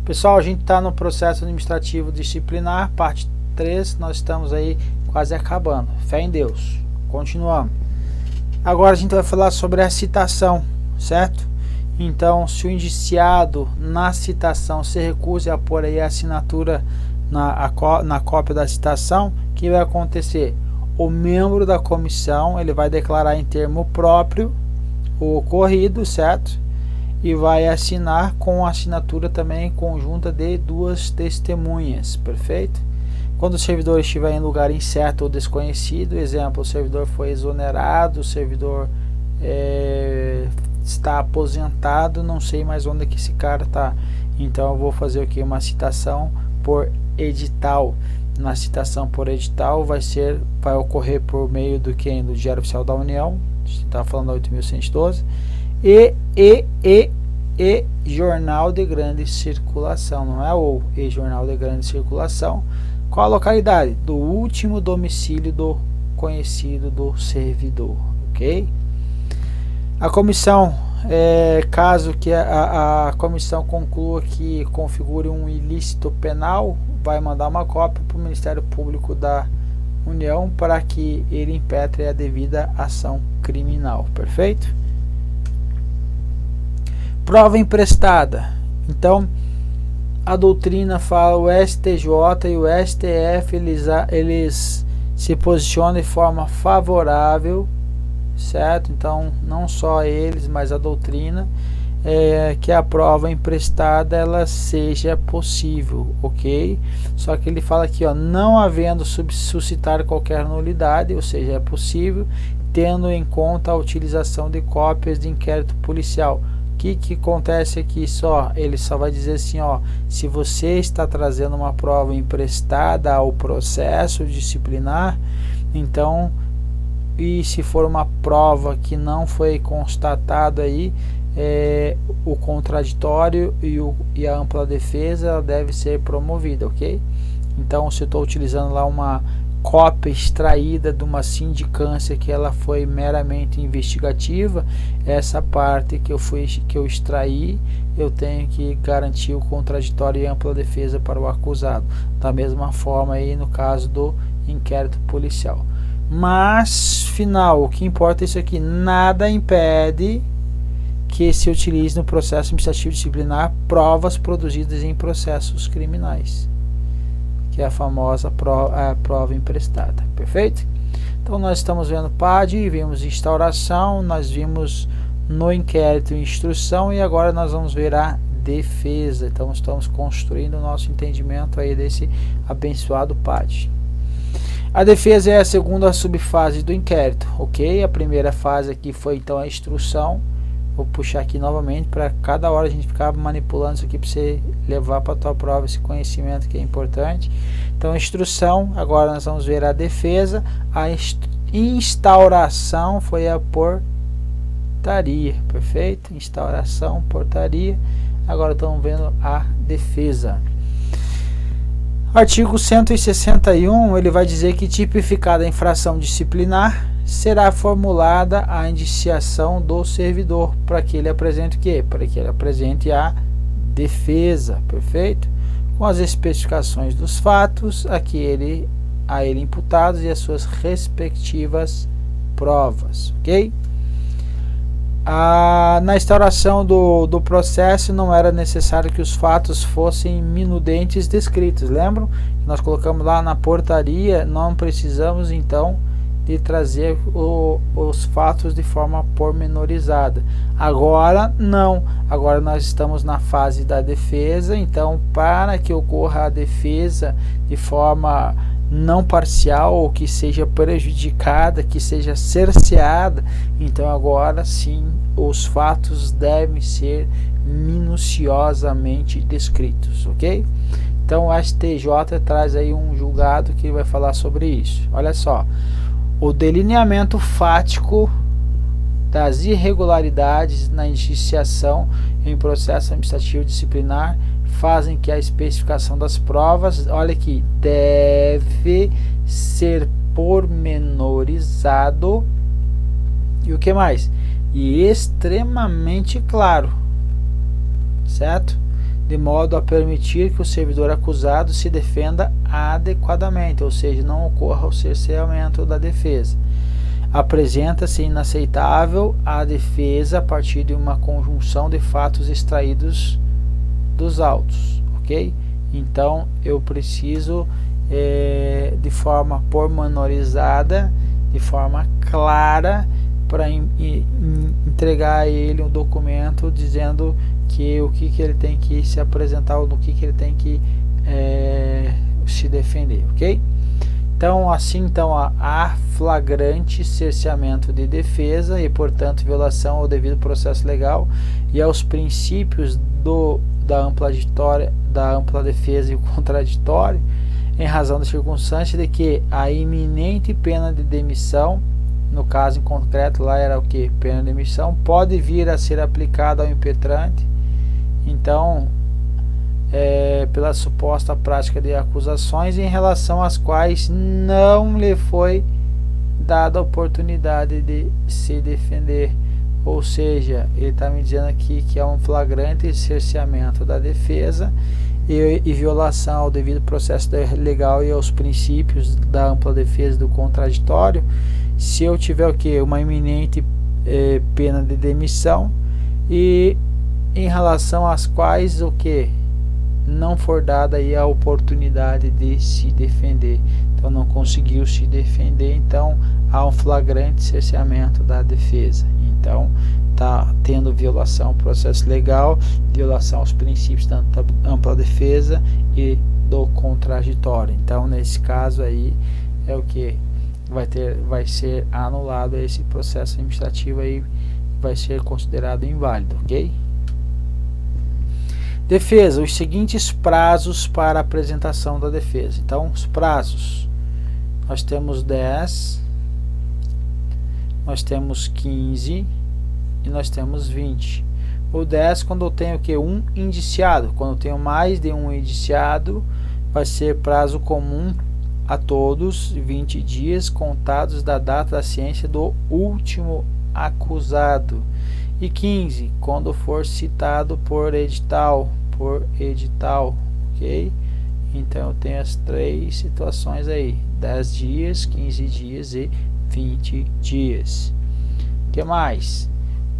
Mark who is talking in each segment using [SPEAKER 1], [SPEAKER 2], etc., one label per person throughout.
[SPEAKER 1] Pessoal, a gente está no processo administrativo disciplinar, parte 3, nós estamos aí quase acabando. Fé em Deus. Continuamos. Agora a gente vai falar sobre a citação, certo? Então, se o indiciado na citação se recusa a pôr aí a assinatura na cópia da citação, o que vai acontecer? O membro da comissão ele vai declarar em termo próprio o ocorrido, certo? E vai assinar com a assinatura também conjunta de duas testemunhas, perfeito? Quando o servidor estiver em lugar incerto ou desconhecido, exemplo, o servidor foi exonerado, o servidor está aposentado, não sei mais onde que esse cara está. Então eu vou fazer aqui uma citação por edital. Na citação por edital vai ocorrer por meio do Diário Oficial da União, a gente está falando da 8.112, e jornal de grande circulação, não é ou e jornal de grande circulação. Qual a localidade? Do último domicílio do conhecido do servidor, ok? A comissão, caso que a comissão conclua que configure um ilícito penal, vai mandar uma cópia para o Ministério Público da União para que ele impetre a devida ação criminal, perfeito? Prova emprestada. Então, a doutrina fala, o STJ e o STF, eles se posicionam de forma favorável, certo? Então, não só eles, mas a doutrina, que a prova emprestada ela seja possível, ok? Só que ele fala aqui, ó, não havendo suscitar qualquer nulidade, ou seja, é possível, tendo em conta a utilização de cópias de inquérito policial. O que acontece aqui? Ele só vai dizer assim, ó, se você está trazendo uma prova emprestada ao processo disciplinar, então, e se for uma prova que não foi constatado aí, o contraditório e a ampla defesa ela deve ser promovida, ok? Então, se eu estou utilizando lá uma cópia extraída de uma sindicância que ela foi meramente investigativa, essa parte que eu extraí, eu tenho que garantir o contraditório e ampla defesa para o acusado. Da mesma forma aí no caso do inquérito policial. Mas, final, o que importa é isso aqui, nada impede que se utilize no processo administrativo disciplinar provas produzidas em processos criminais, que é a famosa prova emprestada, perfeito? Então nós estamos vendo PAD, vimos instauração, nós vimos no inquérito instrução e agora nós vamos ver a defesa. Então estamos construindo o nosso entendimento aí desse abençoado PAD. A defesa é a segunda subfase do inquérito, ok? A primeira fase aqui foi então a instrução. Vou puxar aqui novamente para cada hora a gente ficar manipulando isso aqui para você levar para a tua prova esse conhecimento que é importante. Então, instrução, agora nós vamos ver a defesa. A instauração foi a portaria, perfeito? Instauração, portaria. Agora estamos vendo a defesa. Artigo 161, ele vai dizer que tipificada a infração disciplinar, será formulada a indiciação do servidor para que ele apresente o quê? Para que ele apresente a defesa, perfeito? Com as especificações dos fatos a ele imputados e as suas respectivas provas, ok? Na instauração do processo não era necessário que os fatos fossem minudentes descritos, lembram? Nós colocamos lá na portaria, não precisamos então de trazer os fatos de forma pormenorizada. Agora não, agora nós estamos na fase da defesa, então para que ocorra a defesa de forma não parcial ou que seja prejudicada, que seja cerceada, então agora sim os fatos devem ser minuciosamente descritos, ok? Então o STJ traz aí um julgado que vai falar sobre isso. Olha só, o delineamento fático das irregularidades na indiciação em processo administrativo disciplinar fazem que a especificação das provas, olha aqui, deve ser pormenorizado e o que mais? E extremamente claro, certo? de modo a permitir que o servidor acusado se defenda adequadamente, ou seja, não ocorra o cerceamento da defesa. Apresenta-se inaceitável a defesa a partir de uma conjunção de fatos extraídos dos autos, ok? Então, eu preciso, de forma pormenorizada, de forma clara, para entregar a ele um documento dizendo que o que ele tem que se apresentar, ou no que ele tem que se defender, ok? Então, assim, há flagrante cerceamento de defesa e, portanto, violação ao devido processo legal e aos princípios da ampla defesa e o contraditório, em razão da circunstância de que a iminente pena de demissão, no caso em concreto lá era o que? Pena de demissão, pode vir a ser aplicada ao impetrante, então, pela suposta prática de acusações em relação às quais não lhe foi dada a oportunidade de se defender. Ou seja, ele está me dizendo aqui que é um flagrante cerceamento da defesa e violação ao devido processo legal e aos princípios da ampla defesa do contraditório, se eu tiver o que? Uma iminente pena de demissão e em relação às quais o que? Não for dada aí a oportunidade de se defender. Então não conseguiu se defender, então há um flagrante cerceamento da defesa. Então está tendo violação ao processo legal, violação aos princípios da ampla defesa e do contraditório. Então nesse caso aí é o que vai ser anulado esse processo administrativo aí, vai ser considerado inválido, ok? Defesa, os seguintes prazos para apresentação da defesa. Então, os prazos, nós temos 10, nós temos 15 e nós temos 20. O 10 quando eu tenho o que? Um indiciado. Quando eu tenho mais de um indiciado, vai ser prazo comum a todos, 20 dias contados da data da ciência do último acusado. E 15, quando for citado por edital, ok? Então eu tenho as três situações aí, 10 dias, 15 dias e 20 dias. O que mais?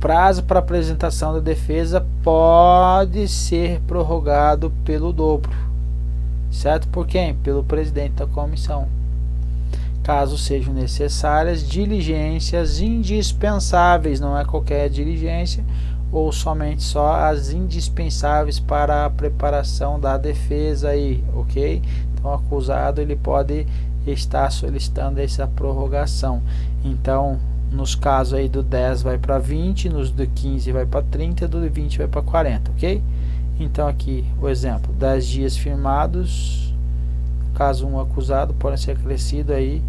[SPEAKER 1] Prazo para apresentação da defesa pode ser prorrogado pelo dobro, certo? Por quem? Pelo presidente da comissão. Caso sejam necessárias diligências indispensáveis, não é qualquer diligência, ou somente só as indispensáveis para a preparação da defesa aí, ok? Então o acusado ele pode estar solicitando essa prorrogação. Então nos casos aí do 10 vai para 20, nos do 15 vai para 30, do 20 vai para 40, ok? Então aqui o exemplo, 10 dias firmados, caso um acusado, podem ser acrescido aí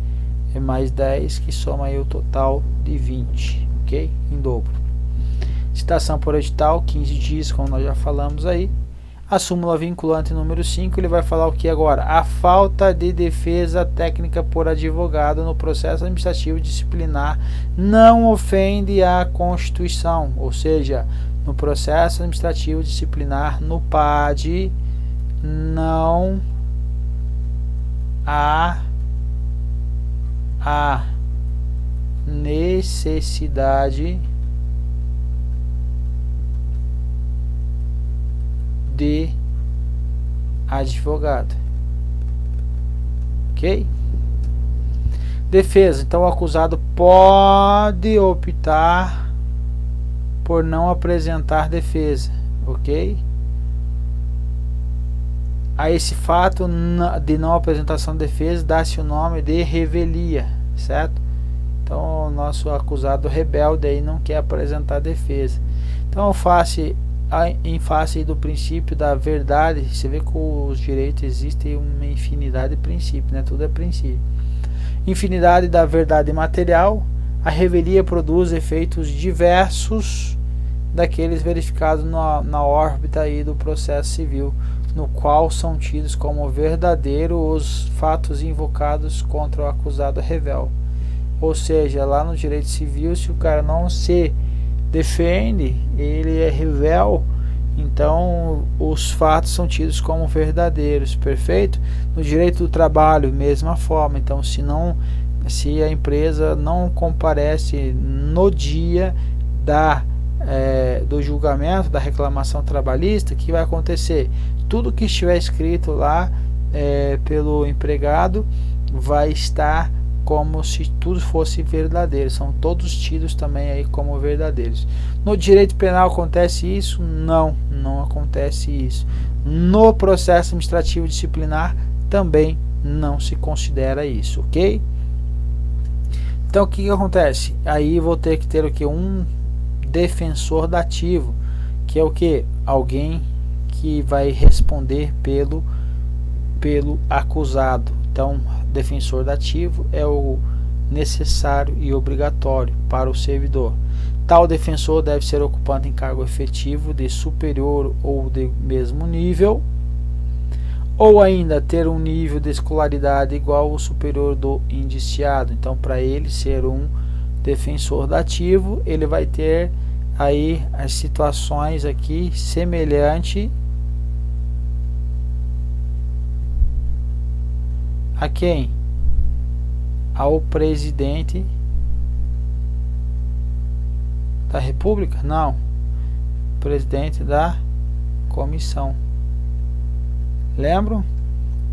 [SPEAKER 1] mais 10, que soma aí o total de 20, ok? Em dobro. Citação por edital, 15 dias, como nós já falamos aí. A súmula vinculante número 5, ele vai falar o que agora? A falta de defesa técnica por advogado no processo administrativo disciplinar não ofende a Constituição, ou seja, no processo administrativo disciplinar, no PAD, não há a necessidade de advogado, ok? Defesa, então o acusado pode optar por não apresentar defesa, ok? A esse fato de não apresentação de defesa dá-se o nome de revelia, certo? Então o nosso acusado rebelde aí não quer apresentar defesa. Então em face do princípio da verdade, você vê que os direitos existem uma infinidade de princípios, né? Tudo é princípio. Infinidade da verdade material, a revelia produz efeitos diversos daqueles verificados na órbita aí do processo civil, no qual são tidos como verdadeiro os fatos invocados contra o acusado revel. Ou seja, lá no direito civil, se o cara não se defende, ele é revel, então os fatos são tidos como verdadeiros, perfeito? No direito do trabalho, mesma forma. Então, se a empresa não comparece no dia do julgamento, da reclamação trabalhista, o que vai acontecer? Tudo que estiver escrito lá pelo empregado vai estar como se tudo fosse verdadeiro, são todos tidos também aí como verdadeiros. No direito penal acontece isso? Não acontece isso. No processo administrativo disciplinar também não se considera isso, ok? Então o que acontece? Aí vou ter que ter o que? Um defensor dativo, que é o que? Alguém que vai responder pelo acusado. Então, defensor dativo é o necessário e obrigatório para o servidor. Tal defensor deve ser ocupante em cargo efetivo de superior ou de mesmo nível, ou ainda ter um nível de escolaridade igual ao superior do indiciado. Então, para ele ser um defensor dativo, ele vai ter aí as situações aqui semelhante a quem? Ao presidente da República? Não. Presidente da comissão. Lembram?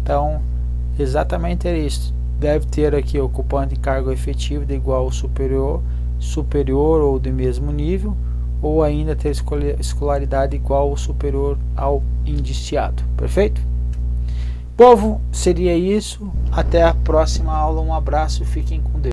[SPEAKER 1] Então, exatamente é isso. Deve ter aqui ocupante em cargo efetivo de igual ao superior ou de mesmo nível, ou ainda ter escolaridade igual ou superior ao indiciado. Perfeito? Povo, seria isso. Até a próxima aula. Um abraço e fiquem com Deus.